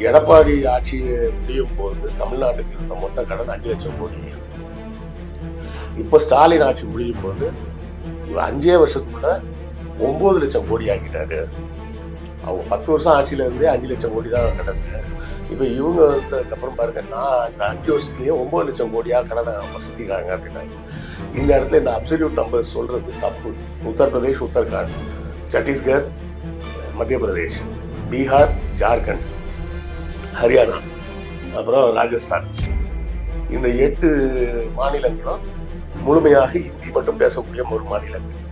எடப்பாடி ஆட்சி முடியும் போது தமிழ்நாட்டுக்கு இருந்த மொத்த கடன் 5 லட்சம் கோடி. இப்ப ஸ்டாலின் ஆட்சி முடியும் போது 5 வருஷத்துக்குள்ள 9 லட்சம் கோடி ஆக்கிட்டாரு. அவங்க 10 வருஷம் ஆட்சியில இருந்தே 5 லட்சம் கோடி தான் கடன். இப்ப இவங்க வந்ததுக்கு அப்புறம் பாருங்க, நான் இந்த 5 வருஷத்துலயே 9 லட்சம் கோடியா கடனை வசதிக்கிறாங்க அப்படின்னாங்க. இந்த இடத்துல இந்த அப்சல்யூட் நம்பர் சொல்றது தப்பு. உத்தரப்பிரதேஷ், உத்தரகாண்ட், சத்தீஸ்கர், மத்திய பிரதேஷ், பீகார், ஜார்க்கண்ட், ஹரியானா, அப்புறம் ராஜஸ்தான், இந்த 8 மாநிலங்களும் முழுமையாக ஹிந்தி மட்டும் பேசக்கூடிய ஒரு மாநிலங்கள்.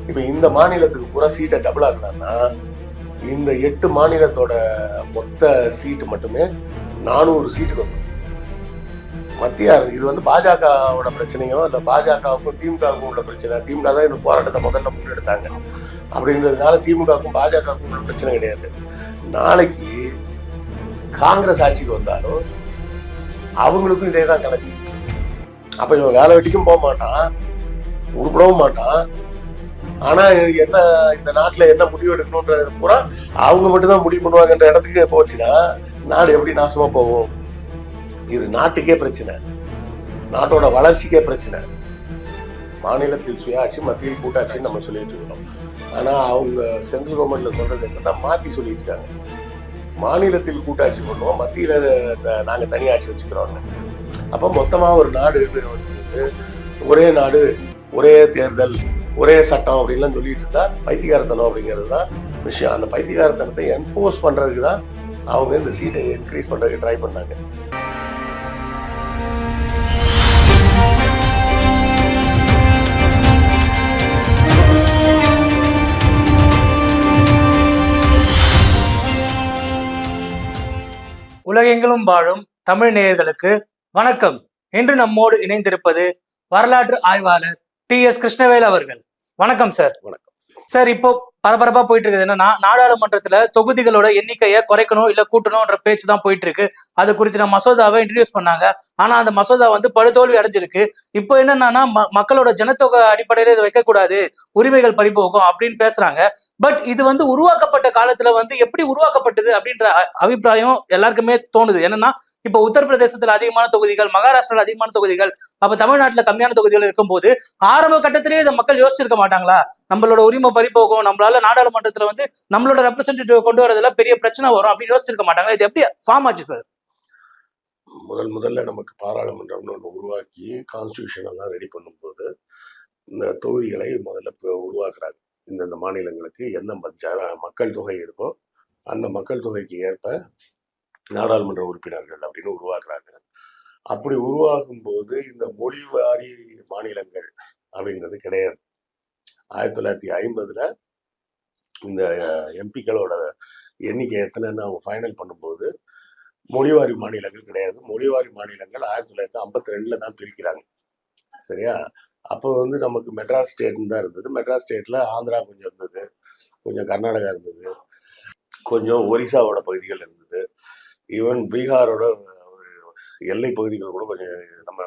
இப்ப இந்த மாநிலத்துக்கு பூரா சீட்டை டபுள் ஆகுனான்னா இந்த 8 மாநிலத்தோட மொத்த சீட்டு மட்டுமே 400 சீட்டுக்கு வந்துடும். மத்திய அரசு இது வந்து பாஜகவோட பிரச்சனையோ இல்ல பாஜகவுக்கும் திமுகவுக்கும் உள்ள பிரச்சனை. திமுக தான் இந்த போராட்டத்தை முதல்ல முன்னெடுத்தாங்க. அப்படின்றதுனால திமுகவுக்கும் பாஜகவுக்கும் உள்ள பிரச்சனை கிடையாது. நாளைக்கு காங்கிரஸ் ஆட்சிக்கு வந்தாலும் அவங்களுக்கும் இதே தான் கணக்கு. அப்ப இவன் வேலை வெட்டிக்கும் போக மாட்டான், உருப்படவும் மாட்டான். ஆனா என்ன இந்த நாட்டுல என்ன முடிவு எடுக்கணும்ன்றது பூரா அவங்க மட்டும்தான் முடிவு பண்ணுவாங்கன்ற இடத்துக்கு போச்சுன்னா நாடு எப்படி நாசமா போகும்? இது நாட்டுக்கே பிரச்சனை, நாட்டோட வளர்ச்சிக்கே பிரச்சனை. மாநிலத்தில் சுயாட்சி, மத்தியில் கூட்டாட்சின்னு நம்ம சொல்லிட்டு இருக்கோம். ஆனா அவங்க சென்ட்ரல் கவர்மெண்ட்ல சொல்றது என்னன்னா மாத்தி சொல்லிட்டு இருக்காங்க. மாநிலத்தில் கூட்டாட்சி பண்ணுவோம், மத்தியில நாங்க தனியாட்சி வச்சுக்கிறோம். அப்ப மொத்தமா ஒரு நாடு ஒரே நாடு, ஒரே தேர்தல், ஒரே சட்டம் அப்படின்லாம் சொல்லிட்டு இருந்தா பைத்தியகாரத்தனம் அப்படிங்கிறது தான் விஷயம். அந்த பைத்தியகாரத்தனத்தை என்போஸ் பண்றதுக்கு தான் அவங்க இந்த சீட்டை இன்க்ரீஸ் பண்றதுக்கு ட்ரை பண்ணாங்க. உலகெங்கிலும் வாழும் தமிழ் நேயர்களுக்கு வணக்கம். இன்று நம்மோடு இணைந்திருப்பது வரலாற்று ஆய்வாளர் டி.எஸ். கிருஷ்ணவேல் அவர்கள். வணக்கம் சார். வணக்கம் சார். இப்போ பரபரப்பா போயிட்டு இருக்குது என்னன்னா, நாடாளுமன்றத்துல தொகுதிகளோட எண்ணிக்கையை குறைக்கணும் இல்ல கூட்டணும்ன்ற பேச்சு தான் போயிட்டு இருக்கு. அது குறித்து மசோதாவை இன்ட்ரடியூஸ் பண்ணாங்க. ஆனா அந்த மசோதா வந்து படுதோல்வி அடைஞ்சிருக்கு. இப்போ என்னன்னா மக்களோட ஜனத்தொகை அடிப்படையில இதை வைக்கக்கூடாது, உரிமைகள் பறிபோகும் அப்படின்னு பேசுறாங்க. பட் இது வந்து உருவாக்கப்பட்ட காலத்துல வந்து எப்படி உருவாக்கப்பட்டது அப்படின்ற அபிப்பிராயம் எல்லாருக்குமே தோணுது. என்னன்னா, இப்போ உத்தரப்பிரதேசத்துல அதிகமான தொகுதிகள், மகாராஷ்டிரால அதிகமான தொகுதிகள், அப்ப தமிழ்நாட்டுல கம்மியான தொகுதிகள் இருக்கும்போது ஆரம்ப கட்டத்திலேயே இதை மக்கள் யோசிச்சிருக்க மாட்டாங்களா? நம்மளோட உரிமை பறிபோகும், நம்மளால நாடாளுமன்றத்துல வந்து நம்மளோட ரெப்ரசன்டேட்டிவ் கொண்டு வரதுல பெரிய பிரச்சனை வரும் அப்படின்னு யோசிச்சிருக்க மாட்டாங்க. இது எப்படி ஃபார்ம் ஆச்சு சார்? முதல்ல நமக்கு பாராளுமன்றம்னு ஒன்று உருவாக்கி கான்ஸ்டியூஷன் எல்லாம் ரெடி பண்ணும்போது இந்த தொகுதிகளை முதல்ல உருவாக்குறாங்க. இந்த மாநிலங்களுக்கு எந்த மக்கள் தொகை இருக்கோ அந்த மக்கள் தொகைக்கு ஏற்ப நாடாளுமன்ற உறுப்பினர்கள் அப்படின்னு உருவாக்குறாங்க. அப்படி உருவாக்கும் போது இந்த மொழிவாரி மாநிலங்கள் அப்படின்றது கிடையாது. 1950 இந்த எம்பிக்களோட எண்ணிக்கை எத்தனைன்னு அவங்க ஃபைனல் பண்ணும்போது மொழிவாரி மாநிலங்கள் கிடையாது. மொழிவாரி மாநிலங்கள் 1952 தான் பிரிக்கிறாங்க. சரியா? அப்போ வந்து நமக்கு மெட்ராஸ் ஸ்டேட்னு தான் இருந்தது. மெட்ராஸ் ஸ்டேட்ல ஆந்திரா கொஞ்சம் இருந்தது, கொஞ்சம் கர்நாடகா இருந்தது, கொஞ்சம் ஒரிசாவோட பகுதிகள் இருந்தது, ஈவன் பீகாரோட எல்லை பகுதிகள் கூட கொஞ்சம் நம்ம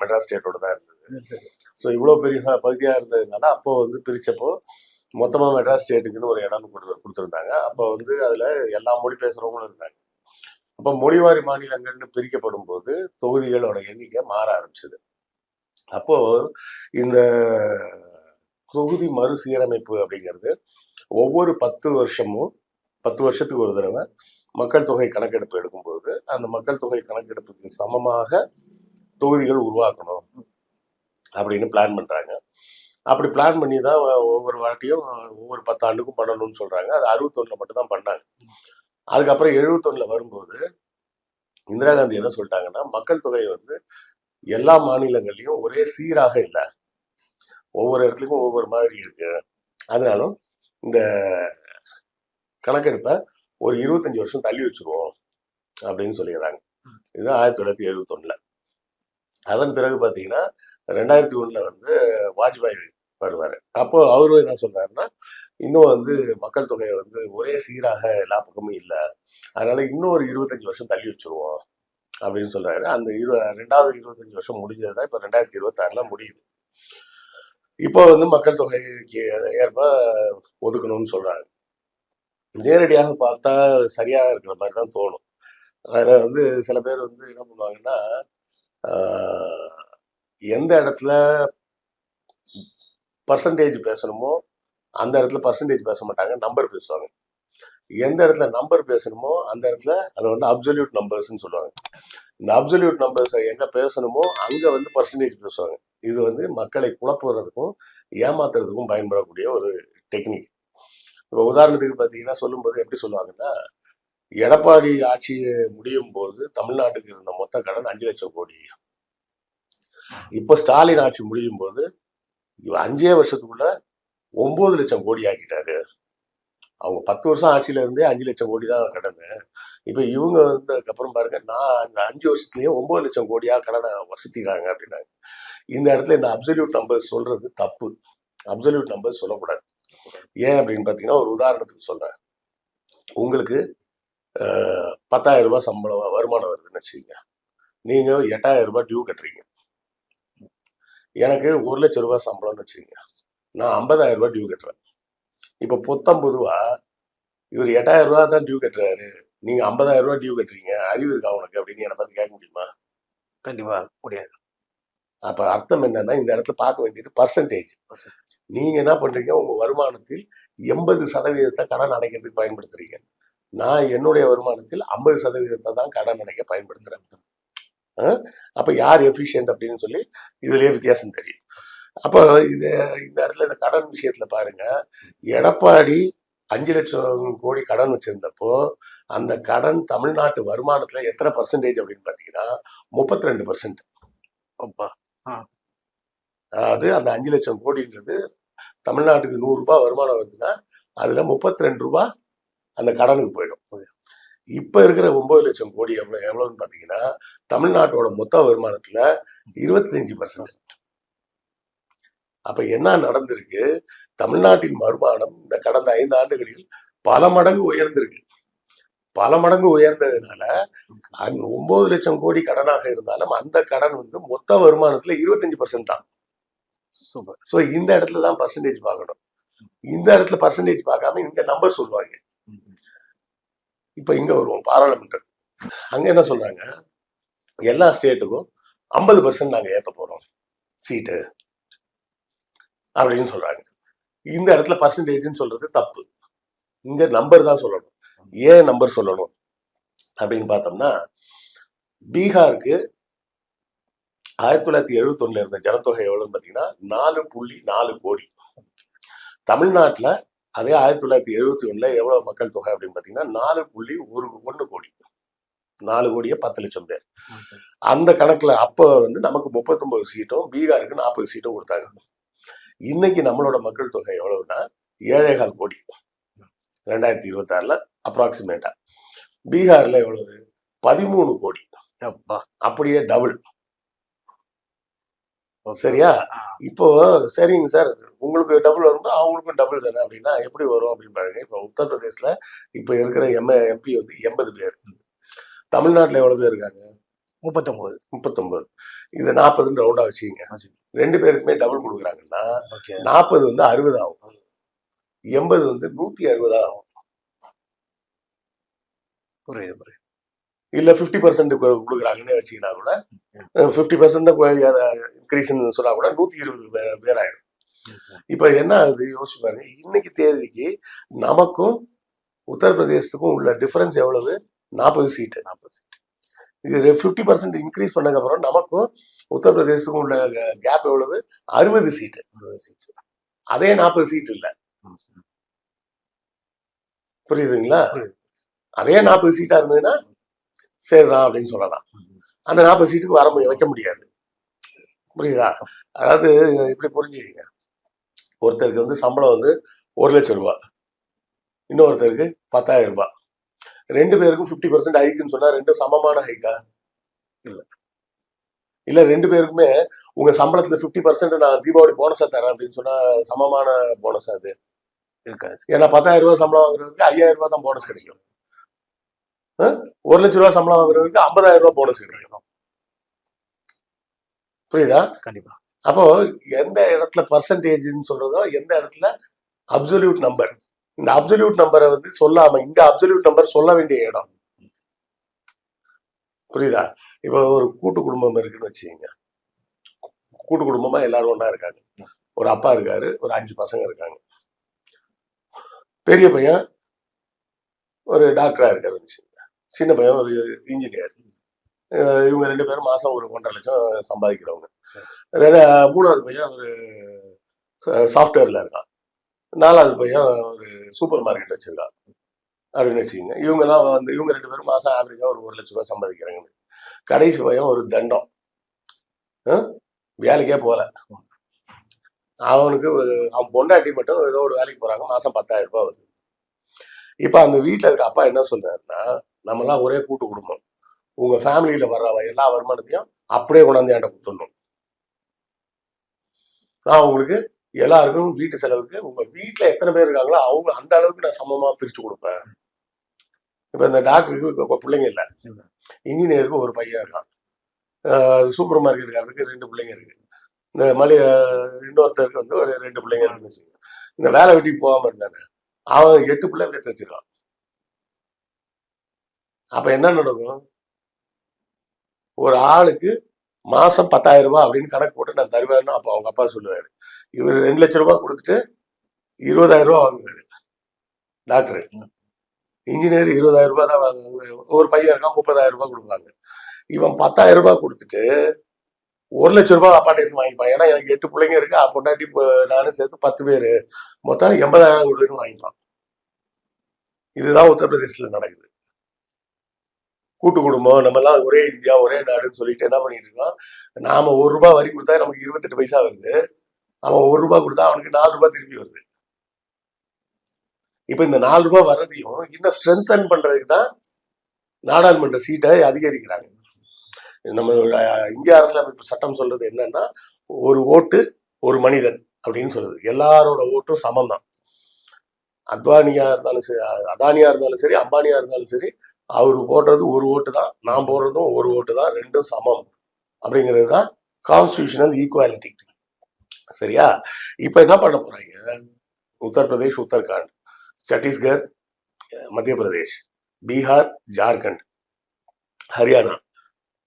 மெட்ராஸ் ஸ்டேட்டோட தான் இருந்தது. ஸோ இவ்வளோ பெரிய பகுதியாக இருந்ததுனால அப்போ வந்து பிரித்தப்போ மொத்தமாக மெட்ராஸ் ஸ்டேட்டுக்குன்னு ஒரு இடம் கொடுத்துருந்தாங்க. அப்போ வந்து அதில் எல்லா மொழி பேசுகிறவங்களும் இருந்தாங்க. அப்போ மொழிவாரி மாநிலங்கள்னு பிரிக்கப்படும் போது தொகுதிகளோட எண்ணிக்கை மாற ஆரம்பிச்சது. அப்போ இந்த தொகுதி மறுசீரமைப்பு அப்படிங்கிறது ஒவ்வொரு 10 வருஷத்துக்கு ஒரு தடவை மக்கள் தொகை கணக்கெடுப்பு எடுக்கும்போது அந்த மக்கள் தொகை கணக்கெடுப்புக்கு சமமாக தொகுதிகள் உருவாக்கணும் அப்படின்னு பிளான் பண்றாங்க. அப்படி பிளான் பண்ணி தான் ஒவ்வொரு வாட்டியும் ஒவ்வொரு 10 ஆண்டுக்கும் பண்ணணும்னு சொல்றாங்க. அது 61 மட்டும் தான் பண்ணாங்க. அதுக்கப்புறம் 71 வரும்போது இந்திரா காந்தி என்ன சொல்லிட்டாங்கன்னா, மக்கள் தொகை வந்து எல்லா மாநிலங்கள்லயும் ஒரே சீராக இல்லை, ஒவ்வொரு இடத்துலயும் ஒவ்வொரு மாதிரி இருக்கு. அதனால இந்த கணக்கெடுப்பை ஒரு 25 வருஷம் தள்ளி வச்சிருவோம் அப்படின்னு சொல்லிடுறாங்க. இது 1971. அதன் பிறகு பார்த்தீங்கன்னா 2001 வந்து வாஜ்பாய் வருவார். அப்போ அவரும் என்ன சொல்றாருன்னா, இன்னும் வந்து மக்கள் தொகையை வந்து ஒரே சீராக எல்லா பக்கமும் இல்லை, அதனால இன்னும் ஒரு 25 வருஷம் தள்ளி வச்சிருவோம் அப்படின்னு சொல்றாரு. அந்த 2வது 25 வருஷம் முடிஞ்சதுதான் இப்போ 2026 முடியுது. இப்போ வந்து மக்கள் தொகைக்கு ஏற்ப ஒதுக்கணும்னு சொல்றாங்க. நேரடியாக பார்த்தா சரியா இருக்கிற மாதிரி தான் தோணும். அதில் வந்து சில பேர் வந்து என்ன பண்ணுவாங்கன்னா, ஆஹ், எந்த இடத்துல பர்சன்டேஜ் பேசணுமோ அந்த இடத்துல பர்சன்டேஜ் பேச மாட்டாங்க, நம்பர் பேசுவாங்க. எந்த இடத்துல நம்பர் பேசணுமோ அந்த இடத்துல அதை வந்து அப்சல்யூட் நம்பர்ஸ்ன்னு சொல்லுவாங்க. இந்த அப்சல்யூட் நம்பர்ஸை எங்க பேசணுமோ அங்க வந்து பர்சன்டேஜ் பேசுவாங்க. இது வந்து மக்களை குழப்புறதுக்கும் ஏமாத்துறதுக்கும் பயன்படக்கூடிய ஒரு டெக்னிக். இப்போ உதாரணத்துக்கு பார்த்தீங்கன்னா சொல்லும்போது எப்படி சொல்லுவாங்கன்னா, எடப்பாடி ஆட்சி முடியும் போது தமிழ்நாட்டுக்கு இருந்த மொத்த கடன் 5,00,000 கோடி. இப்ப ஸ்டாலின் ஆட்சி முடியும் போது 5 வருஷத்துக்குள்ள 9,00,000 கோடி ஆக்கிட்டாரு. அவங்க 10 வருஷம் ஆட்சியில இருந்தே 5,00,000 கோடி தான் கடன். இப்ப இவங்க வந்ததுக்கு அப்புறம் பாருங்க, நான் அந்த 5 வருஷத்துலயே 9,00,000 கோடியா கடனை வசூலிக்கிறாங்க அப்படின்னாங்க. இந்த இடத்துல இந்த அப்சல்யூட் நம்பர் சொல்றது தப்பு. அப்சல்யூட் நம்பர் சொல்லக்கூடாது. ஏன் அப்படின்னு பாத்தீங்கன்னா, ஒரு உதாரணத்துக்கு சொல்றேன். உங்களுக்கு 10,000 ரூபாய் சம்பளம் வருமானம் வருதுன்னு வச்சுக்கோங்க. நீங்க 8,000 ரூபாய் டியூ கட்டுறீங்க. எனக்கு 1,00,000 ரூபாய் சம்பளம்னு வச்சுக்கோங்க. நான் 50,000 ரூபாய் டியூ கட்டுறேன். இப்ப பொத்தம் பொதுவா இவர் 8,000 ரூபாய் தான் டியூ கட்டுறாரு, நீங்க 50,000 ரூபாய் டியூ கட்டுறீங்க, அறிவு இருக்கா உனக்கு அப்படின்னு என்னை பார்த்து கேட்க முடியுமா? கண்டிப்பா முடியாது. அப்ப அர்த்தம் என்னன்னா, இந்த இடத்துல பார்க்க வேண்டியது பர்சன்டேஜ். நீங்க என்ன பண்றீங்க, உங்க வருமானத்தில் 80% கடன் அடைக்கிறதுக்கு பயன்படுத்துறீங்க. நான் என்னுடைய வருமானத்தில் 50% தான் கடன் அடைக்க பயன்படுத்துறேன். அப்ப யார் எஃபிஷியன்ட் அப்படின்னு சொல்லி இதுலயே வித்தியாசம் தெரியும். அப்போ இது இந்த இடத்துல இந்த கடன் விஷயத்துல பாருங்க, எடப்பாடி 5,00,000 கோடி கடன் வச்சிருந்தப்போ அந்த கடன் தமிழ்நாட்டு வருமானத்துல எத்தனை பர்சன்டேஜ் அப்படின்னு பாத்தீங்கன்னா 32%. அதாவது அந்த 5,00,000 கோடின்றது தமிழ்நாட்டுக்கு 100 ரூபாய் வருமானம் வருதுன்னா அதுல 32 ரூபாய் அந்த கடனுக்கு போயிடும். இப்ப இருக்கிற 9,00,000 கோடி எவ்வளவுன்னு பாத்தீங்கன்னா தமிழ்நாட்டோட மொத்த வருமானத்துல 25%. அப்ப என்ன நடந்திருக்கு, தமிழ்நாட்டின் வருமானம் இந்த கடந்த 5 ஆண்டுகளில் பல மடங்கு உயர்ந்திருக்கு. பல மடங்கு உயர்ந்ததுனால 9,00,000 கோடி கடனாக இருந்தாலும் அந்த கடன் வந்து மொத்த வருமானத்துல 25% தான். சூப்பர். சோ இந்த இடத்துல தான் பர்சன்டேஜ் பார்க்கணும். இந்த இடத்துல பர்சன்டேஜ் பார்க்காம இங்க நம்பர் சொல்லுவாங்க. இப்ப இங்க வருவோம் பாராளுமன்றம். அங்க என்ன சொல்றாங்க, எல்லா ஸ்டேட்டுக்கும் 50% நாங்க ஏத்த போறோம் சீட்டு அப்படின்னு சொல்றாங்க. இந்த இடத்துல பர்சன்டேஜ்னு சொல்றது தப்பு. இங்க நம்பர் தான் சொல்லணும். ஏன் நம்பர் சொல்லணும் அப்படின்னு பார்த்தோம்னா, பீகாருக்கு 1971 இருந்த ஜனத்தொகை எவ்வளவுன்னு பாத்தீங்கன்னா 4.4 கோடி. தமிழ்நாட்டுல அதே 1971 எவ்வளவு மக்கள் தொகை அப்படின்னு பாத்தீங்கன்னா 4.1 கோடி. 4 கோடியே 10 லட்சம் பேர். அந்த கணக்குல அப்ப வந்து நமக்கு 39 சீட்டும் பீகாருக்கு 40 சீட்டும் கொடுத்தாங்க. இன்னைக்கு நம்மளோட மக்கள் தொகை எவ்வளவுன்னா 7,4 கோடி 2026 அப்ராக்சிமேட்டா. பீகார்ல எவ்வளவு 13 கோடி. அப்படியே டபுள். சரியா? இப்போ சரிங்க சார், உங்களுக்கு டபுள் வரும்போது அவங்களுக்கும் டபுள் தானே அப்படின்னா எப்படி வரும் அப்படின்னு பாருங்க. இப்போ உத்தரப்பிரதேசல இப்ப இருக்கிற எம்பி வந்து 80 பேர். தமிழ்நாட்டுல எவ்வளவு பேர் இருக்காங்க? 39. இது 40 ரவுண்டா வச்சுக்கீங்க. 2 பேருக்குமே டபுள் கொடுக்குறாங்கன்னா 40 வந்து 60 ஆகும், 80 வந்து 160 ஆகும். புரியுது. இல்ல 50% கொடுக்குறாங்கன்னு வச்சுக்கினா கூட 50% இன்க்ரீஸ் சொன்னா கூட 120 பேர் ஆயிடும். இப்ப என்ன ஆகுது யோசிச்சு பாருங்க. இன்னைக்கு தேதிக்கு நமக்கும் உத்தரப்பிரதேசத்துக்கும் உள்ள டிஃபரன்ஸ் எவ்வளவு? 40 சீட்டு. இது 50% இன்க்ரீஸ் பண்ணதுக்கு அப்புறம் நமக்கும் உத்தரப்பிரதேசத்துக்கும் உள்ள கேப் எவ்வளவு? 60 சீட்டு. அதே 40 சீட் இல்ல. புரியுதுங்களா? அதே 40 சீட்டா இருந்ததுன்னா சரிதான் அப்படின்னு சொல்லலாம். அந்த 40 சீட்டுக்கு வர வைக்க முடியாது. புரியுதா? அதாவது இப்படி புரிஞ்சுக்கீங்க. ஒருத்தருக்கு வந்து சம்பளம் வந்து 1,00,000 ரூபாய், இன்னொருத்தருக்கு 10,000 ரூபாய். 2 பேருக்கும் 50% ஹைக்குன்னு சொன்னா 2 சமமான ஹைக்கா? இல்ல 2 பேருக்குமே உங்க சம்பளத்துல 50% நான் தீபாவளி போனஸா தரேன் அப்படின்னு சொன்னா சமமான போனஸ் அது இருக்காது. ஏன்னா 10,000 ரூபாய் சம்பளம் வாங்குறதுக்கு 5,000 ரூபாய் தான் போனஸ் கிடைக்கும். 1,00,000 ரூபாய் சம்பளம் வாங்குறதுக்கு 50,000 ரூபாய் போனஸ் கிடைக்கும். புரியுதா? கண்டிப்பா. அப்போ எந்த இடத்துல பர்சன்டேஜ்னு சொல்றதோ, எந்த இடத்துல அப்சல்யூட் நம்பர். இந்த அப்சல்யூட் நம்பரை வந்து சொல்லாம இங்க அப்சல்யூட் நம்பர் சொல்ல வேண்டிய இடம். புரியுதா? இப்போ ஒரு கூட்டு குடும்பம் இருக்குன்னு வச்சுக்கோங்க. கூட்டு குடும்பமா எல்லாரும் ஒண்ணா இருக்காங்க. ஒரு அப்பா இருக்காரு, ஒரு 5 பசங்க இருக்காங்க. பெரிய பையன் ஒரு டாக்டரா இருக்காருன்னு வச்சுக்கோங்க. சின்ன பையன் ஒரு இன்ஜினியர். இவங்க 2 பேரும் மாசம் ஒரு 1,50,000 லட்சம் சம்பாதிக்கிறவங்க. 3வது பையன் ஒரு சாஃப்ட்வேர்ல இருக்கான். 4வது பையன் ஒரு சூப்பர் மார்க்கெட் வச்சிருக்கான் அப்படின்னு வச்சுக்கோங்க. இவங்கெல்லாம் வந்து இவங்க 2 பேரும் மாசம் ஆவரேஜா ஒரு 1,00,000 சம்பாதிக்கிறாங்க. கடைசி பையன் ஒரு தண்டம், வேலைக்கே போல. அவனுக்கு அவன் பொண்டாட்டி மட்டும் ஏதோ ஒரு வேலைக்கு போறாங்க, மாசம் 10,000 ரூபாய் வருது. இப்ப அந்த வீட்டுல இருக்க அப்பா என்ன சொல்றாருன்னா, நம்ம எல்லாம் ஒரே கூட்டு குடும்பம், உங்க ஃபேமிலியில வர்ற எல்லா வருமானத்தையும் அப்படியே கொண்டாந்து என்கிட்ட கொடுத்துடணும். நான் உங்களுக்கு எல்லாருக்கும் வீட்டு செலவுக்கு உங்க வீட்டுல எத்தனை பேர் இருக்காங்களோ அவங்க அந்த அளவுக்கு நான் சமமா பிரிச்சு கொடுப்பேன். இப்ப இந்த டாக்டருக்கு பிள்ளைங்க இல்லை, இன்ஜினியருக்கு ஒரு பையன் இருக்கான், சூப்பர் மார்க்கெட்டுக்காரருக்கு 2 பிள்ளைங்க இருக்கு, இந்த இன்னொருத்தருக்கு வந்து ஒரு 2 பிள்ளைங்க இருக்குன்னு வச்சுக்கோங்க. இந்த வேலை வெட்டிக்கு போகாம இருந்தாங்க, அவன் 8 பிள்ளை பெற்று வச்சிருக்கான். அப்ப என்ன நடக்கும்? ஒரு ஆளுக்கு மாசம் 10,000 ரூபாய் அப்படின்னு கணக்கு போட்டு நான் தருவேன்னு அப்ப அவங்க அப்பா சொல்லுவாரு. இவர் 2 லட்சம் ரூபாய் கொடுத்துட்டு 20,000 ரூபாய் வாங்குவாரு டாக்டர். இன்ஜினியர் 20,000 ரூபாய் தான் வாங்குவாங்க. ஒரு பையன் இருக்கான், 30,000 ரூபாய் கொடுப்பாங்க. இவன் 10,000 ரூபாய் கொடுத்துட்டு 1,00,000 ரூபாய் அப்பாட்ட இருந்து வாங்கிப்பான். ஏன்னா எனக்கு 8 பிள்ளைங்க இருக்கு, பொண்டாட்டி நானும் சேர்த்து 10 பேரு, மொத்தம் 80,000 கொடுன்னு வாங்கிப்பான். இதுதான் உத்தரப்பிரதேசத்துல நடக்குது. கூட்டு குடும்பம், நம்ம எல்லாம் ஒரே இந்தியா ஒரே நாடுன்னு சொல்லிட்டு என்ன பண்ணிட்டு இருக்கோம்? நாம 1 ரூபாய் வரி கொடுத்தா நமக்கு 28 பைசா வருது, அவன் 1 ரூபாய் கொடுத்தா அவனுக்கு 4 ரூபாய் திருப்பி வருது. இப்ப இந்த 4 ரூபாய் வர்றதையும் இன்னும் ஸ்ட்ரென்தன் பண்றதுக்கு தான் நாடாளுமன்ற சீட்டை அதிகரிக்கிறாங்க. நம்ம இந்திய அரசியலமைப்பு சட்டம் சொல்றது என்னன்னா, ஒரு ஓட்டு ஒரு மனிதன் அப்படின்னு சொல்லுது. எல்லாரோட ஓட்டும் சமம் தான். அத்வானியா இருந்தாலும் சரி, அதானியா இருந்தாலும் சரி, அம்பானியா இருந்தாலும் சரி, அவரு போடுறது ஒரு ஓட்டு தான், நான் போடுறதும் ஒரு ஓட்டு தான், ரெண்டும் சமம் அப்படிங்கிறது தான் கான்ஸ்டிடியூஷனல் ஈக்குவாலிட்டி. சரியா? இப்ப என்ன பண்ண போறாங்க? உத்தரப்பிரதேஷ், உத்தரகாண்ட், சத்தீஸ்கர், மத்திய பிரதேஷ், பீகார், ஜார்க்கண்ட், ஹரியானா,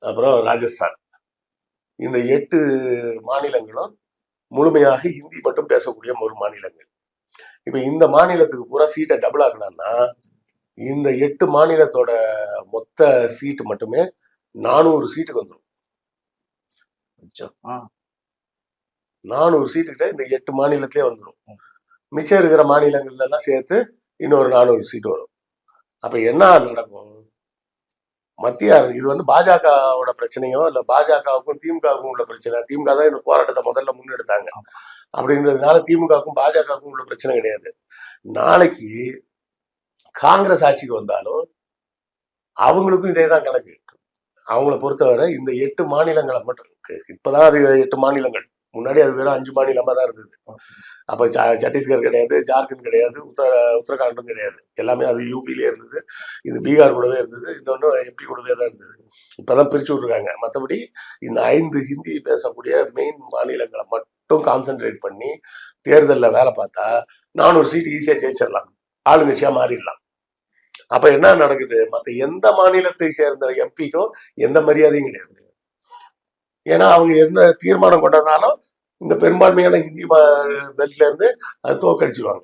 அப்புறம் ராஜஸ்தான், இந்த 8 மாநிலங்களும் முழுமையாக ஹிந்தி மட்டும் பேசக்கூடிய ஒரு மாநிலங்கள். இப்ப இந்த மாநிலத்துக்கு பூரா சீட்டை டபுள் ஆக்கணும்னா இந்த 8 மாநிலத்தோட மொத்த சீட்டு மட்டுமே 400 சீட்டுக்கு வந்துடும். 400 சீட்டுக்கிட்ட இந்த 8 மாநிலத்திலே வந்துடும். மிச்சம் இருக்கிற மாநிலங்கள்ல எல்லாம் சேர்த்து இன்னொரு 400 சீட்டு வரும். அப்ப என்ன நடக்கும்? மத்திய அரசு, இது வந்து பாஜகவோட பிரச்சனையோ இல்ல பாஜகவுக்கும் திமுகவுக்கும் உள்ள பிரச்சனை. திமுக தான் இந்த போராட்டத்தை முதல்ல முன்னெடுத்தாங்க. அப்படின்றதுனால திமுகவுக்கும் பாஜகவுக்கும் உள்ள பிரச்சனை கிடையாது. நாளைக்கு காங்கிரஸ் ஆட்சிக்கு வந்தாலும் அவங்களுக்கும் இதே தான் கணக்கு. அவங்கள பொறுத்தவரை இந்த 8 மாநிலங்களை மட்டும், இப்பதான் அது 8 மாநிலங்கள், முன்னாடி அது வெறும் 5 மாநிலமா தான் இருந்தது. அப்ப சத்தீஸ்கர் கிடையாது, ஜார்க்கண்ட் கிடையாது, உத்தரகாண்டும் கிடையாது, எல்லாமே அது யூபிலே இருந்தது, இது பீகார் கூடவே இருந்தது, இன்னொன்னு எம்பி கூடவே தான் இருந்தது. இப்பதான் பிரிச்சு விட்டுருக்காங்க. மற்றபடி இந்த 5 ஹிந்தி பேசக்கூடிய மெயின் மாநிலங்களை மட்டும் கான்சென்ட்ரேட் பண்ணி தேர்தலில் வேலை பார்த்தா 400 சீட்டு ஈஸியா ஜெயிச்சிடலாம், ஆளுங்கட்சியா மாறிடலாம். அப்ப என்ன நடக்குது? மற்ற எந்த மாநிலத்தை சேர்ந்த எம்பிக்கும் எந்த மரியாதையும் கிடையாது. ஏன்னா அவங்க எந்த தீர்மானம் கொண்டதாலும் இந்த பெரும்பான்மையான ஹிந்தி பெல்ட்ல இருந்து அது தோக்கடிச்சிருவாங்க.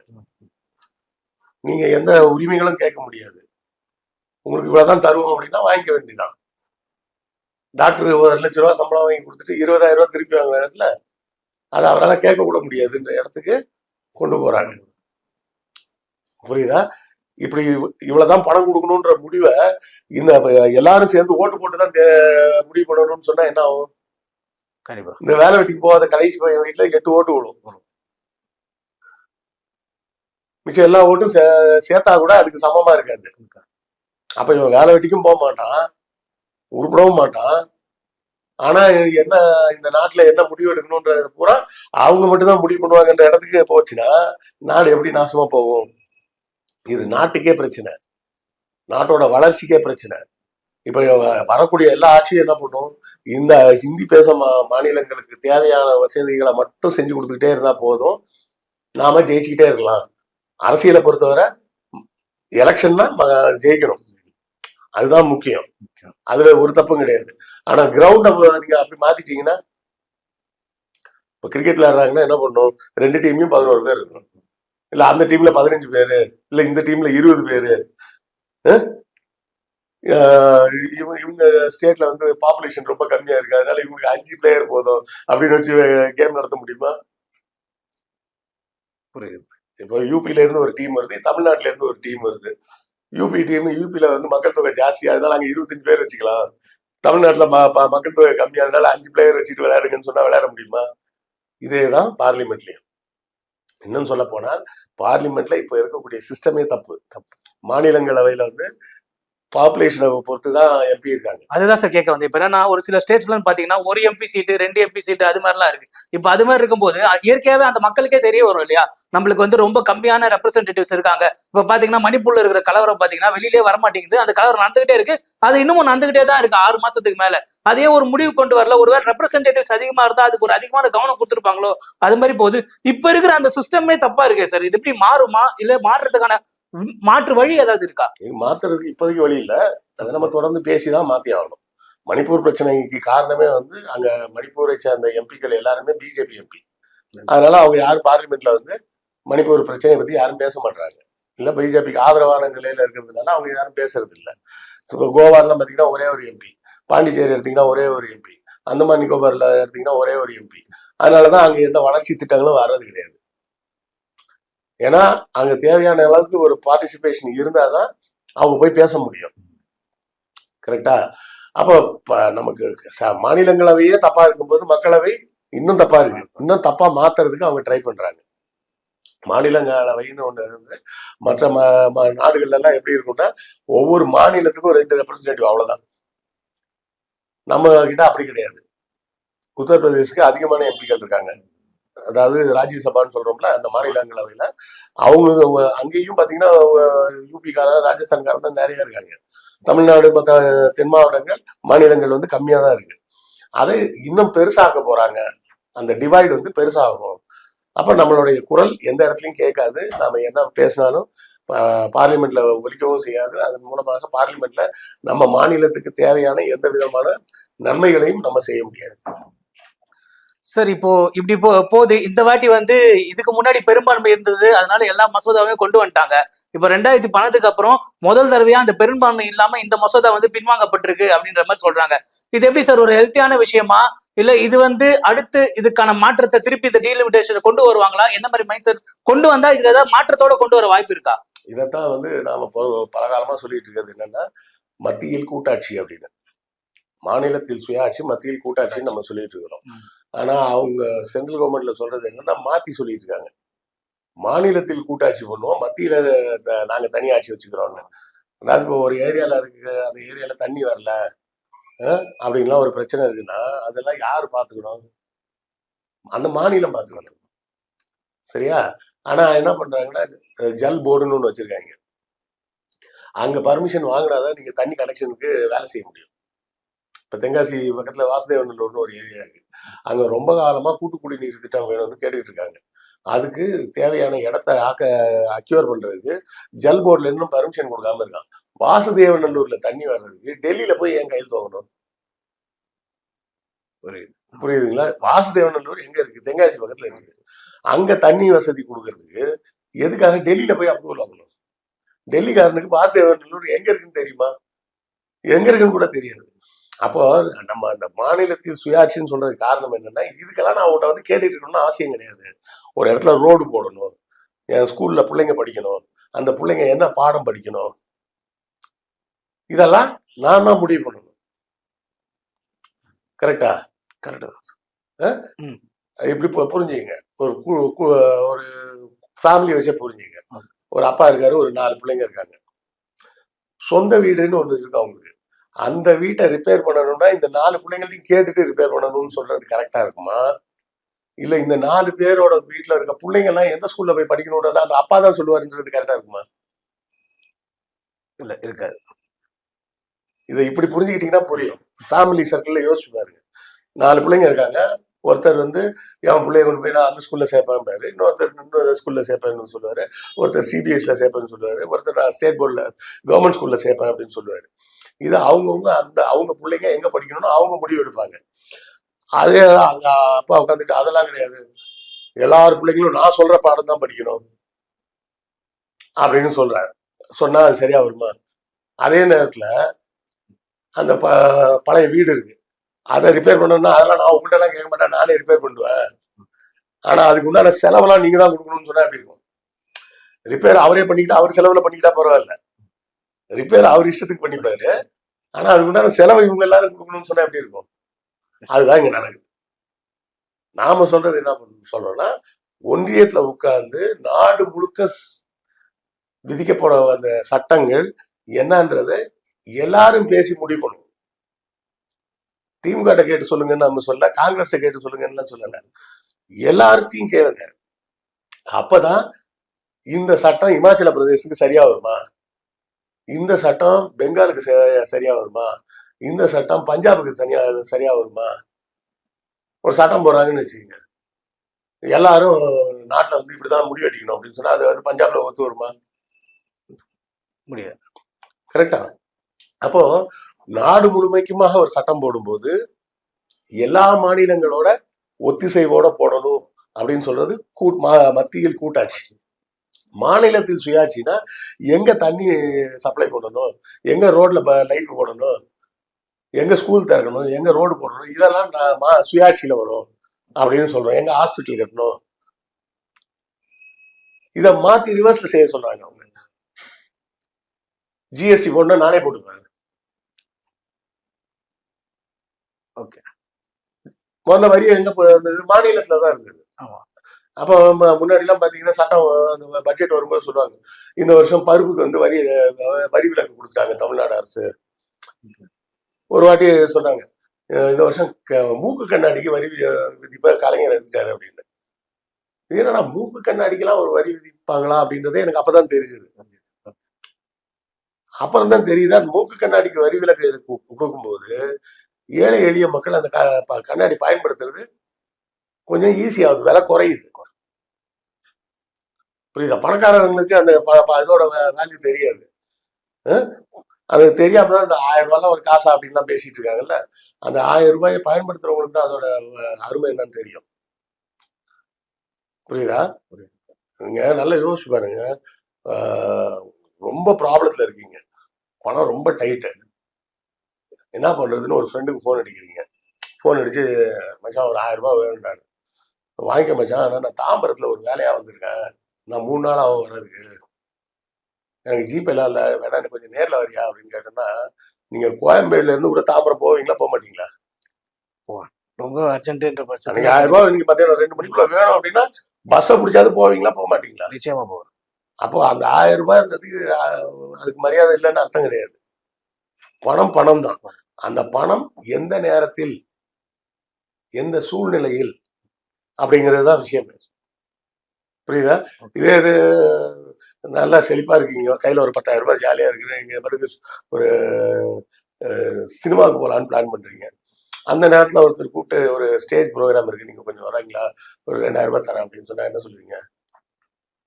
நீங்க எந்த உரிமைகளும் கேட்க முடியாது. உங்களுக்கு இவ்வளவுதான் தருவோம் அப்படின்னா வாங்கிக்க வேண்டியதான். டாக்டர் 1,00,000 ரூபாய் சம்பளம் வாங்கி கொடுத்துட்டு 20,000 ரூபாய் திருப்பி வாங்க இடத்துல அதை அவரால் கேட்க கூட முடியாதுன்ற இடத்துக்கு கொண்டு போறாங்க. புரியுதா? இப்படி இவ்வளவுதான் பணம் கொடுக்கணும்ன்ற முடிவை இந்த எல்லாரும் சேர்ந்து ஓட்டு போட்டுதான் முடிவு பண்ணணும்னு சொன்னா என்ன ஆகும்? கண்டிப்பா இந்த வேலை வெட்டிக்கு போகாத கடைசி பையன் வீட்டுல 8 ஓட்டு விழும். மிச்சம் எல்லா ஓட்டும் சேர்த்தா கூட அதுக்கு சமமா இருக்காது. அப்ப இவன் வேலை வெட்டிக்கும் போக மாட்டான், உருப்படவும் மாட்டான். ஆனா என்ன, இந்த நாட்டுல என்ன முடிவு எடுக்கணும்ன்றது பூரா அவங்க மட்டும்தான் முடிவு பண்ணுவாங்கன்ற இடத்துக்கு போச்சுன்னா நாடு எப்படி நாசமா போகும்? இது நாட்டுக்கே பிரச்சனை, நாட்டோட வளர்ச்சிக்கே பிரச்சனை. இப்ப வரக்கூடிய எல்லா ஆட்சியும் என்ன பண்ணும்? இந்த ஹிந்தி பேச மாநிலங்களுக்கு தேவையான வசதிகளை மட்டும் செஞ்சு கொடுத்துக்கிட்டே இருந்தா போதும், நாம ஜெயிச்சுக்கிட்டே இருக்கலாம். அரசியலை பொறுத்தவரை எலெக்ஷன்னா ஜெயிக்கணும், அதுதான் முக்கியம். அதுல ஒரு தப்பும் கிடையாது. ஆனா கிரவுண்ட நீங்க அப்படி மாத்திட்டீங்கன்னா, இப்ப கிரிக்கெட் விளையாடுறாங்கன்னா என்ன பண்ணும், 2 டீம்லயும் 11 பேர் இருக்கும், இல்ல அந்த டீம்ல 15 பேரு, இல்ல இந்த டீம்ல 20 பேரு. இவங்க ஸ்டேட்ல வந்து பாப்புலேஷன் ரொம்ப கம்மியா இருக்கு, அதனால இவங்களுக்கு 5 பிளேயர் போதும் அப்படின்னு வச்சு கேம் நடத்த முடியுமா? புரியுது. இப்போ யூபில இருந்து ஒரு டீம் வருது, தமிழ்நாட்டுல இருந்து ஒரு டீம் வருது. யூபில வந்து மக்கள் தொகை ஜாஸ்தி, அதனால அங்க 25 பேர் வச்சுக்கலாம். தமிழ்நாட்டுல மக்கள் தொகை கம்மி, அதனால 5 பிளேயர் வச்சுட்டு விளையாடுங்கன்னு சொன்னா விளையாட முடியுமா? இதேதான் பார்லிமெண்ட்லயும். இன்னும் சொல்ல போனால் பார்லிமெண்ட்ல இப்ப இருக்கக்கூடிய சிஸ்டமே தப்பு. மாநிலங்களவையில வந்து பாப்புலேஷனை பொறுத்து தான் எம்பி இருக்காங்க. அதுதான் சார் கேட்க வந்து இப்ப என்னன்னா ஒரு சில ஸ்டேட்ஸ்லாம் பாத்தீங்கன்னா ஒரு எம்பி சீட்டு 2 எம்பி சீட்டு அது மாதிரிலாம் இருக்கு. இப்ப அது மாதிரி இருக்கும்போது இயற்கையாவே அந்த மக்களுக்கே தெரிய வரும் இல்லையா, நம்மளுக்கு வந்து ரொம்ப கம்மியான ரெப்ரசன்டேட்டிவ்ஸ் இருக்காங்க. இப்ப பாத்தீங்கன்னா மணிப்பூர்ல இருக்கிற கலவரம் பாத்தீங்கன்னா வெளியிலே வரமாட்டேங்குது, அந்த கலவரம் நடந்துகிட்டே இருக்கு, அது இன்னமும் நடந்துகிட்டே தான் இருக்கு 6 மாசத்துக்கு மேல. அதே ஒரு முடிவு கொண்டு வரல, ஒருவேளை ரெப்ரசன்டேட்டிவ்ஸ் அதிகமா இருந்தா அதுக்கு ஒரு அதிகமான கவனம் கொடுத்துருப்பாங்களோ, அது மாதிரி போகுது. இப்ப இருக்கிற அந்த சிஸ்டமே தப்பா இருக்கே சார், இது எப்படி மாறுமா இல்ல மாற்றுறதுக்கான மாற்று வழி ஏதாவது இருக்கா? இது மாத்துறதுக்கு இப்போதைக்கு வழி இல்லை, அதை நம்ம தொடர்ந்து பேசிதான் மாத்தி ஆகணும். மணிப்பூர் பிரச்சனைக்கு காரணமே வந்து அங்க மணிப்பூரை சேர்ந்த எம்பிக்கள் எல்லாருமே பிஜேபி எம்பி. அதனால அவங்க யாரும் பார்லிமெண்ட்ல வந்து மணிப்பூர் பிரச்சனையை பத்தி யாரும் பேச மாட்டாங்க. இல்ல பிஜேபிக்கு ஆதரவான நிலையில இருக்கிறதுனால அவங்க யாரும் பேசுறது இல்லை. இப்போ கோவாலாம் பாத்தீங்கன்னா ஒரே ஒரு எம்பி, பாண்டிச்சேரி எடுத்தீங்கன்னா ஒரே ஒரு எம்பி, அந்தமான் நிக்கோபார்ல எடுத்தீங்கன்னா ஒரே ஒரு எம்பி. அதனாலதான் அங்க எந்த வளர்ச்சி திட்டங்களும் வர்றது கிடையாது. ஏன்னா அங்க தேவையான அளவுக்கு ஒரு பார்ட்டிசிபேஷன் இருந்தாதான் அவங்க போய் பேச முடியும். கரெக்டா? அப்போ நமக்கு மாநிலங்களவையே தப்பா இருக்கும்போது மக்களவை இன்னும் தப்பா இருக்கு. இன்னும் தப்பா மாத்துறதுக்கு அவங்க ட்ரை பண்றாங்க. மாநிலங்களவைன்னு ஒண்ணு இருந்து மற்ற நாடுகள்ல எல்லாம் எப்படி இருக்கும்னா ஒவ்வொரு மாநிலத்துக்கும் 2 ரெப்ரஸன்டேட்டிவ், அவ்வளவுதான். நம்ம கிட்ட அப்படி கிடையாது. உத்தரப்பிரதேசுக்கு அதிகமான எம்பிக்கள் இருக்காங்க, அதாவது ராஜ்யசபான்னு சொல்றோம்ல, அந்த மாநிலங்களவையில அவங்க அங்கேயும் பாத்தீங்கன்னா யூபிக்காரன் ராஜஸ்தான்காரன் தான் நிறைய இருக்காங்க. தமிழ்நாடு மற்ற தென் மாவட்டங்கள் மாநிலங்கள் வந்து கம்மியா தான் இருக்கு. அதை இன்னும் பெருசாக்க போறாங்க, அந்த டிவைடு வந்து பெருசாகும். அப்ப நம்மளுடைய குரல் எந்த இடத்துலயும் கேட்காது, நாம என்ன பேசினாலும் பார்லிமெண்ட்ல ஒலிக்கவும் செய்யாது. அதன் மூலமாக பார்லிமெண்ட்ல நம்ம மாநிலத்துக்கு தேவையான எந்த விதமான நன்மைகளையும் நம்ம செய்ய முடியாது. சார் இப்போ இப்படி போகுது. இந்த வாட்டி வந்து இதுக்கு முன்னாடி பெரும்பான்மை இருந்தது, அதனால எல்லா மசோதாவையும் கொண்டு வந்துட்டாங்க. இப்ப 2012க்கு அப்புறம் முதல் தடவையா அந்த பெரும்பான்மை இல்லாம இந்த மசோதா வந்து பின்வாங்கப்பட்டிருக்கு அப்படின்ற மாதிரி சொல்றாங்க. இது எப்படி சார், ஒரு ஹெல்த்தியான விஷயமா இல்ல இது வந்து அடுத்து இதுக்கான மாற்றத்தை திருப்பி இந்த டீலிமிட்டேஷனை கொண்டு வருவாங்களா? என்ன மாதிரி மைண்ட் செட் கொண்டு வந்தா இதுல ஏதாவது மாற்றத்தோட கொண்டு வர வாய்ப்பு இருக்கா? இதைத்தான் வந்து நாம பல காலமா சொல்லிட்டு இருக்கிறது என்னன்னா மத்தியில் கூட்டாட்சி அப்படின்னு. மாநிலத்தில் சுயாட்சி, மத்தியில் கூட்டாட்சின்னு நம்ம சொல்லிட்டு இருக்கிறோம். ஆனா அவங்க சென்ட்ரல் கவர்மெண்ட்ல சொல்றது என்னன்னா மாத்தி சொல்லிட்டு இருக்காங்க. மாநிலத்தில் கூட்டாட்சி பண்ணுவோம், மத்தியில நாங்க தனி ஆட்சி வச்சுக்கிறோம்னு. அதாவது இப்போ ஒரு ஏரியால இருக்கு, அந்த ஏரியால தண்ணி வரல அப்படின்லாம் ஒரு பிரச்சனை இருக்குன்னா அதெல்லாம் யாரு பாத்துக்கணும்? அந்த மாநிலம் பாத்துக்கணும். சரியா? ஆனா என்ன பண்றாங்கன்னா ஜல் போர்டுன்னு ஒண்ணு வச்சிருக்காங்க. அங்க பர்மிஷன் வாங்கினாதான் நீங்க தண்ணி கனெக்ஷனுக்கு வேலை செய்ய முடியும். இப்ப தென்காசி பக்கத்துல வாசுதேவநல்லூர்னு ஒரு ஏரியா இருக்கு, அங்க ரொம்ப காலமா கூட்டு குடிநீர் திட்டம் வேணும்னு கேட்டுக்கிட்டு இருக்காங்க. அதுக்கு தேவையான இடத்த அக்யூர் பண்றதுக்கு ஜல் போர்டுல இன்னும் பர்மிஷன் கொடுக்காம இருக்கான். வாசுதேவநல்லூர்ல தண்ணி வர்றதுக்கு டெல்லியில போய் ஏன் கையெழுத்து வாங்கணும்? புரியுதுங்களா? வாசுதேவநல்லூர் எங்க இருக்கு? தென்காசி பக்கத்துல இருக்கு. அங்க தண்ணி வசதி கொடுக்கறதுக்கு எதுக்காக டெல்லியில போய் அப்ரூவல் வாங்கணும்? டெல்லிக்காரனுக்கு வாசுதேவநல்லூர் எங்க இருக்குன்னு தெரியுமா? எங்க இருக்குன்னு கூட தெரியாது. அப்போ நம்ம அந்த மாநிலத்தில் சுயாட்சின்னு சொல்றது காரணம் என்னன்னா இதுக்கெல்லாம் நான் உன்ட்ட வந்து கேட்டுட்டு இருக்கணும்னு அவசியம் கிடையாது. ஒரு இடத்துல ரோடு போடணும், என் ஸ்கூல்ல பிள்ளைங்க படிக்கணும், அந்த பிள்ளைங்க என்ன பாடம் படிக்கணும், இதெல்லாம் நான் தான் முடிவு பண்ணணும். கரெக்டா? கரெக்டா தான். இப்படி புரிஞ்சுங்க. ஒரு ஃபேமிலி வச்சே புரிஞ்சுங்க. ஒரு அப்பா இருக்காரு, ஒரு 4 பிள்ளைங்க இருக்காங்க. சொந்த வீடுன்னு ஒண்ணு இருக்கு அவங்களுக்கு. அந்த வீட்டை ரிப்பேர் பண்ணணும்னா இந்த 4 பிள்ளைங்கள்ட்டையும் கேட்டுட்டு ரிப்பேர் பண்ணணும்னு சொல்றது கரெக்டா இருக்குமா? இல்ல இந்த 4 பேரோட வீட்டுல இருக்க பிள்ளைங்க எல்லாம் எந்த ஸ்கூல்ல போய் படிக்கணும்ன்றத அந்த அப்பா தான் சொல்லுவாருன்றது கரெக்டா இருக்குமா? இல்ல, இருக்காது. இதை இப்படி புரிஞ்சுக்கிட்டீங்கன்னா புரியும். ஃபேமிலி சர்க்கிள்ல யோசிச்சு பாருங்க. 4 பிள்ளைங்க இருக்காங்க. ஒருத்தர் வந்து என் பிள்ளைய கொண்டு போய் நான் அந்த ஸ்கூல்ல சேர்ப்பேன் பாரு, இன்னொருத்தர் இன்னொரு ஸ்கூல்ல சேர்ப்பேன்னு சொல்லுவாரு, ஒருத்தர் சிபிஎஸ்ல சேர்ப்பேன்னு சொல்லுவாரு, ஒருத்தர் நான் ஸ்டேட் போர்ட்ல கவர்மெண்ட் ஸ்கூல்ல சேர்ப்பேன் அப்படின்னு சொல்லுவாரு. இது அவங்கவுங்க அவங்க பிள்ளைங்க எங்க படிக்கணும்னு அவங்க முடிவு எடுப்பாங்க. அதே அங்க அப்பா உட்காந்துட்டு அதெல்லாம் கிடையாது, எல்லாரும் பிள்ளைங்களும் நான் சொல்ற பாடம் தான் படிக்கணும் அப்படின்னு சொல்றாரு. சொன்னா அது சரியா வருமா? அதே நேரத்துல அந்த பழைய வீடு இருக்கு, அதை ரிப்பேர் பண்ணணும்னா அதெல்லாம் நான் உங்கள்கிட்ட எல்லாம் கேட்க மாட்டேன், நானே ரிப்பேர் பண்ணுவேன். ஆனா அதுக்கு உண்டான செலவெல்லாம் நீங்க தான் கொடுக்கணும்னு சொன்னா எப்படி இருக்கும்? ரிப்பேர் அவரே பண்ணிக்கிட்டா, அவர் செலவுல பண்ணிக்கிட்டா பரவாயில்ல, ரிப்பேர் அவர் இஷ்டத்துக்கு பண்ணிப்பாரு. ஆனா அதுக்கு உண்டான செலவை இவங்க எல்லாரும் கொடுக்கணும்னு சொன்னா எப்படி இருக்கும்? அதுதான் இங்க நடக்குது. நாம சொல்றது என்ன சொல்றோம்னா, ஒன்றியத்துல உட்கார்ந்து நாடு முழுக்க விதிக்கப்பட அந்த சட்டங்கள் என்னன்றதை எல்லாரும் பேசி முடிவு பண்ணும். திமுக கேட்டு சொல்லுங்கன்னு நம்ம சொல்ல, காங்கிரஸ் கேட்டு சொல்லுங்கன்னு சொல்லல, எல்லார்த்தையும் கேளுங்க. அப்பதான் இந்த சட்டம் இமாச்சல பிரதேசத்துக்கு சரியா வருமா, இந்த சட்டம் பெங்காலுக்கு சரியா வருமா, இந்த சட்டம் பஞ்சாபுக்கு சரியா வருமா. ஒரு சட்டம் போடுறாங்கன்னு வச்சுக்கோங்க, எல்லாரும் நாட்டுல வந்து இப்படிதான் முடிவெடிக்கணும் அப்படின்னு சொன்னா அது வந்து பஞ்சாப்ல ஒத்து வருமா? முடியாது. கரெக்டா? அப்போ நாடு முழுமைக்குமாக ஒரு சட்டம் போடும்போது எல்லா மாநிலங்களோட ஒத்திசைவோட போடணும் அப்படின்னு சொல்றது மத்தியில் கூட்டாட்சி. மாநிலத்தில் சுயாட்சினா எங்க தண்ணி சப்ளை பண்ணணும், எங்க ரோட்ல லைட் போடணும், எங்க ஸ்கூல் திறக்கணும், எங்க ரோடு போடணும், இதெல்லாம் சுயாட்சியில வரும் அப்படின்னு சொல்றோம். எங்க ஹாஸ்பிட்டல் கட்டணும், இதை மாத்தி ரிவர்ஸ்ல செய்ய சொல்றாங்க அவங்க. ஜிஎஸ்டி போடணும், நானே போட்டுப்பேன். ஓகே, முதல்ல வரி எங்க இருந்தது? மாநிலத்துலதான் இருந்தது. அப்போ முன்னாடி எல்லாம் பாத்தீங்கன்னா சட்டம் பட்ஜெட் வரும்போது சொல்லுவாங்க, இந்த வருஷம் பருப்புக்கு வந்து வரி விலக்கு கொடுத்துட்டாங்க தமிழ்நாடு அரசு. ஒரு வாட்டி சொன்னாங்க, இந்த வருஷம் மூக்கு கண்ணாடிக்கு வரி விதிப்ப கலைஞர் எடுத்துட்டாரு அப்படின்னு. என்னன்னா மூக்கு கண்ணாடிக்கெல்லாம் ஒரு வரி விதிப்பாங்களா அப்படின்றதே எனக்கு அப்பதான் தெரிஞ்சது. அப்புறம் தான் தெரியுது, அந்த மூக்கு கண்ணாடிக்கு வரி விலக்கு கொடுக்கும்போது ஏழை எளிய மக்கள் அந்த கண்ணாடி பயன்படுத்துறது கொஞ்சம் ஈஸியாகுது, விலை குறையுது. புரியுதா? பணக்காரங்களுக்கு அந்த இதோட வேல்யூ தெரியாது. அது தெரியாம தான் இந்த 1000 ரூபாய்லாம் ஒரு காசா அப்படின்லாம் பேசிட்டு இருக்காங்கல்ல, அந்த 1000 ரூபாயை பயன்படுத்துறவங்களுக்கு தான் அதோட அருமை என்னன்னு தெரியும். புரியுதா? நீங்க நல்லா யோசிச்சு பாருங்க, ரொம்ப ப்ராப்ளத்துல இருக்கீங்க, பணம் ரொம்ப டைட்டு, என்ன பண்றதுன்னு ஒரு ஃப்ரெண்டுக்கு ஃபோன் அடிக்கிறீங்க. ஃபோன் அடிச்சு, மச்சான் ஒரு 1000 ரூபாய் வேணும்டாரு. வாங்கிக்க மச்சான், ஆனால் நான் தாம்பரத்தில் ஒரு வேலையா வந்திருக்கேன், நான் 3 நாள் ஆகும் வர்றதுக்கு, எனக்கு ஜிபேலாம் இல்லை, வேணா எனக்கு கொஞ்சம் நேரில் வரியா அப்படின்னு கேட்டோம்னா, நீங்க கோயம்பேடுல இருந்து கூட தாம்பரம் போவீங்களா போக மாட்டீங்களா? ரொம்ப அர்ஜென்ட்ன்ற பட்சம் நீங்க 1000 ரூபாய் நீங்க மத்தியானம் 2 மணிக்குள்ள வேணும் அப்படின்னா பஸ்ஸை பிடிச்சாது போவீங்களா போக மாட்டீங்களா? நிச்சயமா போகும். அப்போ அந்த 1000 ரூபாய்ன்றதுக்கு அதுக்கு மரியாதை இல்லைன்னு அர்த்தம் கிடையாது. பணம் பணம் தான். அந்த பணம் எந்த நேரத்தில் எந்த சூழ்நிலையில் அப்படிங்கிறது தான் விஷயம். புரியுதா? இதே இது நல்லா செழிப்பா இருக்கீங்க, கையில ஒரு 10,000 ரூபாய் ஜாலியா இருக்குது, நீங்க பாட்டுக்கு ஒரு சினிமாவுக்கு போகலான்னு பிளான் பண்றீங்க. அந்த நேரத்தில் ஒருத்தர் கூப்பிட்டு ஒரு ஸ்டேஜ் ப்ரோக்ராம் இருக்கு, நீங்க கொஞ்சம் வரீங்களா, ஒரு 2000 ரூபாய் தரேன் அப்படின்னு சொன்னா என்ன சொல்லுவீங்க?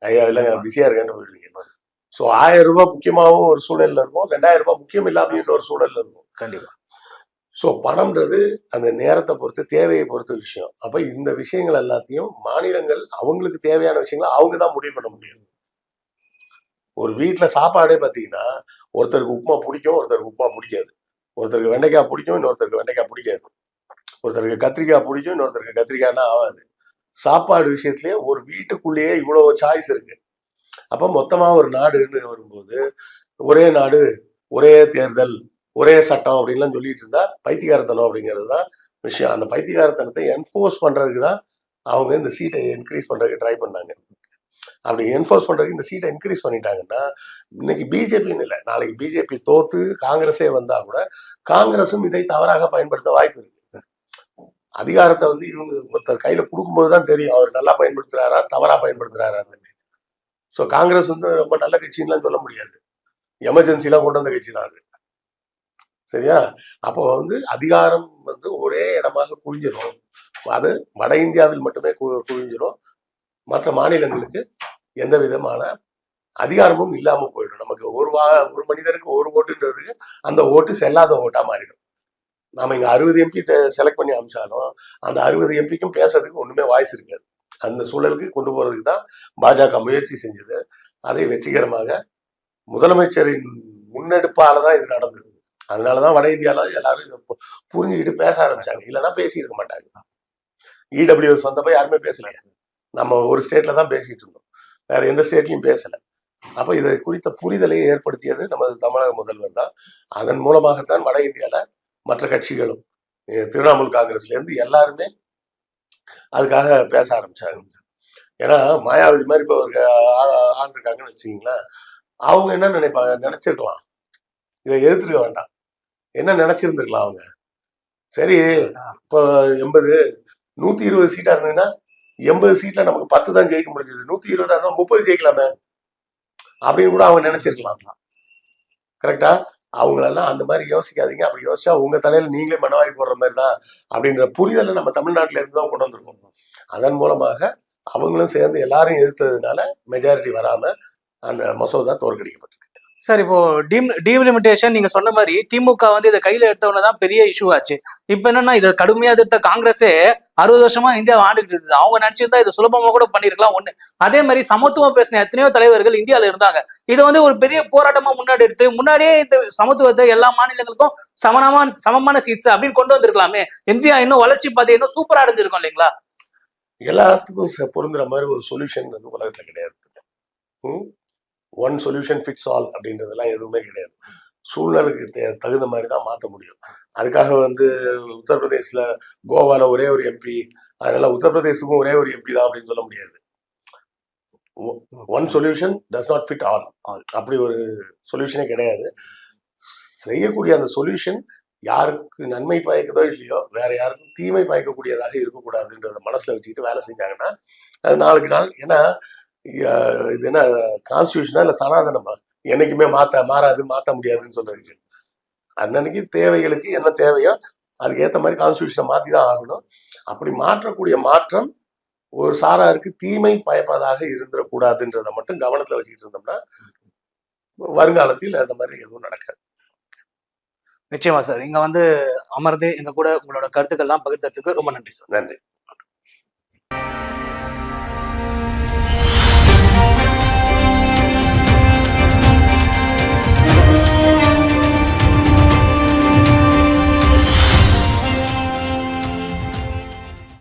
ஐயா இல்லைங்க பிஸியா இருக்கேன்னு போயிடுவீங்க. ஸோ 1000 ரூபாய் முக்கியமாகவும் ஒரு சூழல்ல இருக்கும், 2000 ரூபாய் முக்கியம் இல்லாமல் ஒரு சூழல்ல இருக்கும். கண்டிப்பா. ஸோ பணம்ன்றது அந்த நேரத்தை பொறுத்து, தேவையை பொறுத்த விஷயம். அப்ப இந்த விஷயங்கள் எல்லாத்தையும் மாநிலங்கள் அவங்களுக்கு தேவையான விஷயங்களை அவங்க தான் முடிவு பண்ண முடியும். ஒரு வீட்டுல சாப்பாடே பார்த்தீங்கன்னா, ஒருத்தருக்கு உப்புமா பிடிக்கும், ஒருத்தருக்கு உப்புமா பிடிக்காது, ஒருத்தருக்கு வெண்டைக்காய் பிடிக்கும், இன்னொருத்தருக்கு வெண்டைக்காய் பிடிக்காது, ஒருத்தருக்கு கத்திரிக்காய் பிடிக்கும், இன்னொருத்தருக்கு கத்திரிக்காய்னா ஆகாது. சாப்பாடு விஷயத்திலேயே ஒரு வீட்டுக்குள்ளேயே இவ்வளவு சாய்ஸ் இருக்கு. அப்ப மொத்தமா ஒரு நாடுன்னு வரும்போது ஒரே நாடு, ஒரே தேர்தல், ஒரே சட்டம் அப்படின்லாம் சொல்லிட்டு இருந்தா பைத்தியகாரத்தனம் அப்படிங்கிறது தான் விஷயம். அந்த பைத்தியகாரத்தனத்தை என்போர்ஸ் பண்றதுக்கு தான் அவங்க இந்த சீட்டை இன்க்ரீஸ் பண்றதுக்கு ட்ரை பண்ணாங்க. அப்படி என்போர்ஸ் பண்றதுக்கு இந்த சீட்டை இன்க்ரீஸ் பண்ணிட்டாங்கன்னா, இன்னைக்கு பிஜேபின்னு இல்லை, நாளைக்கு பிஜேபி தோத்து காங்கிரஸே வந்தா கூட காங்கிரஸும் இதை தவறாக பயன்படுத்த வாய்ப்பு இருக்கு. அதிகாரத்தை வந்து இவங்க ஒருத்தர் கையில கொடுக்கும்போது தான் தெரியும் அவர் நல்லா பயன்படுத்துறாரா தவறா பயன்படுத்துறாரா. ஸோ காங்கிரஸ் வந்து ரொம்ப நல்ல கட்சின்லாம் சொல்ல முடியாது, எமர்ஜென்சிலாம் கொண்டு வந்த கட்சி தான் அது. சரியா? அப்போ வந்து அதிகாரம் வந்து ஒரே இடமாக குவிஞ்சிடும். அது வட இந்தியாவில் மட்டுமே குவிஞ்சிடும், மற்ற மாநிலங்களுக்கு எந்த விதமான அதிகாரமும் இல்லாம போயிடும். நமக்கு ஒரு மனிதனுக்கு ஒரு ஓட்டுன்றதுக்கு அந்த ஓட்டு செல்லாத ஓட்டா மாறிடும். நாம இங்க 60 எம்பி செலக்ட் பண்ணி அமிச்சாலும் அந்த 60 எம்பிக்கும் பேசுறதுக்கு ஒண்ணுமே வாய்ஸ் இருக்காது. அந்த சூழலுக்கு கொண்டு போறதுக்கு தான் பாஜக முயற்சி செஞ்சது. அதை வெற்றிகரமாக முதலமைச்சரின் முன்னெடுப்பால தான் இது நடந்தது. அதனாலதான் வட இந்தியால எல்லாரும் இதை புரிஞ்சுக்கிட்டு பேச ஆரம்பிச்சாங்க. இல்லைன்னா பேசியிருக்க மாட்டாங்க. இடபிள்யூஎஸ் வந்தப்ப யாருமே பேசல. நம்ம ஒரு ஸ்டேட்ல தான் பேசிட்டு இருந்தோம், வேற எந்த ஸ்டேட்லயும் பேசல. அப்ப இதை குறித்த புரிதலை ஏற்படுத்தியது நமது தமிழக முதல்வர் தான். அதன் மூலமாகத்தான் வட இந்தியால மற்ற கட்சிகளும் திரிணாமுல் காங்கிரஸ்ல இருந்து எல்லாருமே அதுக்காக பேச ஆரம்பிச்சாங்க. ஏன்னா மாயாவதி மாதிரி இப்போ ஒரு ஆள் இருக்காங்கன்னு வச்சுக்கிங்களேன், அவங்க என்ன நினைப்பாங்க, நினைச்சிருக்கலாம் இதை எதிர்த்துக்க வேண்டாம், என்ன நினைச்சிருந்துருக்கலாம் அவங்க, சரி இப்போ 120 சீட்டா இருந்ததுன்னா 80 சீட்ல நமக்கு 10 தான் ஜெயிக்க முடிஞ்சது, 120 இருந்தா 30 ஜெயிக்கலாமே அப்படின்னு கூட அவங்க நினைச்சிருக்கலாம். கரெக்டா? அவங்களெல்லாம் அந்த மாதிரி யோசிக்காதீங்க. அப்படி யோசிச்சா உங்க தலையில நீங்களே மனவாரி போடுற மாதிரி தான் அப்படின்ற புரிதலை நம்ம தமிழ்நாட்டில இருந்து தான் கொண்டு வந்திருக்கோம். அதன் மூலமாக அவங்களும் சேர்ந்து எல்லாரும் எதிர்த்ததுனால மெஜாரிட்டி வராம அந்த மசோதா தோற்கடிக்கப்பட்டிருக்கு. சார், இப்போ டீலிமிட்டேஷன் நீங்க சொன்ன மாதிரி திமுக வந்து இதை கையில எடுத்தவனதான் பெரிய இஷ்யூ ஆச்சு. இப்ப என்னன்னா இதை கடுமையா எதிர்த்த காங்கிரஸே 60 வருஷமா இந்தியாவை ஆண்டுகிட்டு இருக்குது. அவங்க நினைச்சிருந்தா இதை சுலபமா கூட பண்ணிருக்கலாம் ஒண்ணு. அதே மாதிரி சமத்துவம் பேசின எத்தனையோ தலைவர்கள் இந்தியால இருந்தாங்க. இதை வந்து ஒரு பெரிய போராட்டமா முன்னாடி எடுத்து முன்னாடியே இந்த சமத்துவத்தை எல்லா மாநிலங்களுக்கும் சமமான சீட்ஸ் அப்படின்னு கொண்டு வந்திருக்கலாமே. இந்தியா இன்னும் வளர்ச்சி பாதை இன்னும் சூப்பரா அடைஞ்சிருக்கும் இல்லைங்களா? எல்லாத்துக்கும் பொருந்துற மாதிரி ஒரு சொல்யூஷன் வந்து உலகத்துல கிடையாது. ஒன் சொல்யூஷன் ஃபிட்ஸ் ஆல் அப்படின்றதெல்லாம் எதுவுமே கிடையாது. சூழ்நிலைக்கு தகுந்த மாதிரி தான் மாற்ற முடியும். அதுக்காக வந்து உத்தரப்பிரதேசில் கோவால ஒரே ஒரு எம்பி, அதனால உத்தரப்பிரதேசுக்கும் ஒரே ஒரு எம்பி தான் அப்படின்னு சொல்ல முடியாது. One solution does not fit all. அப்படி ஒரு சொல்யூஷனே கிடையாது. செய்யக்கூடிய அந்த சொல்யூஷன் யாருக்கு நன்மை பயக்குதோ இல்லையோ வேற யாருக்கும் தீமை பயக்கக்கூடியதாக இருக்கக்கூடாதுன்றத மனசுல வச்சுக்கிட்டு வேலை செஞ்சாங்கன்னா அது நாளுக்கு நாள், ஏன்னா இது என்ன கான்ஸ்டியூஷனா இல்ல சனாதனமா என்னைக்குமே மாறாது மாற்ற முடியாதுன்னு சொல்றதுக்கு, அன்னன்னைக்கு தேவைகளுக்கு என்ன தேவையோ அதுக்கேற்ற மாதிரி கான்ஸ்டியூஷனை மாத்தி தான் ஆகணும். அப்படி மாற்றக்கூடிய மாற்றம் ஒரு சாராருக்கு தீமை பயப்பதாக இருந்துடக்கூடாதுன்றதை மட்டும் கவனத்துல வச்சுக்கிட்டு இருந்தோம்னா வருங்காலத்தில் அந்த மாதிரி எதுவும் நடக்காது. நிச்சயமா சார், இங்க வந்து அமர்ந்து எங்க கூட உங்களோட கருத்துக்கள்லாம் பகிர்ந்ததுக்கு ரொம்ப நன்றி சார். நன்றி.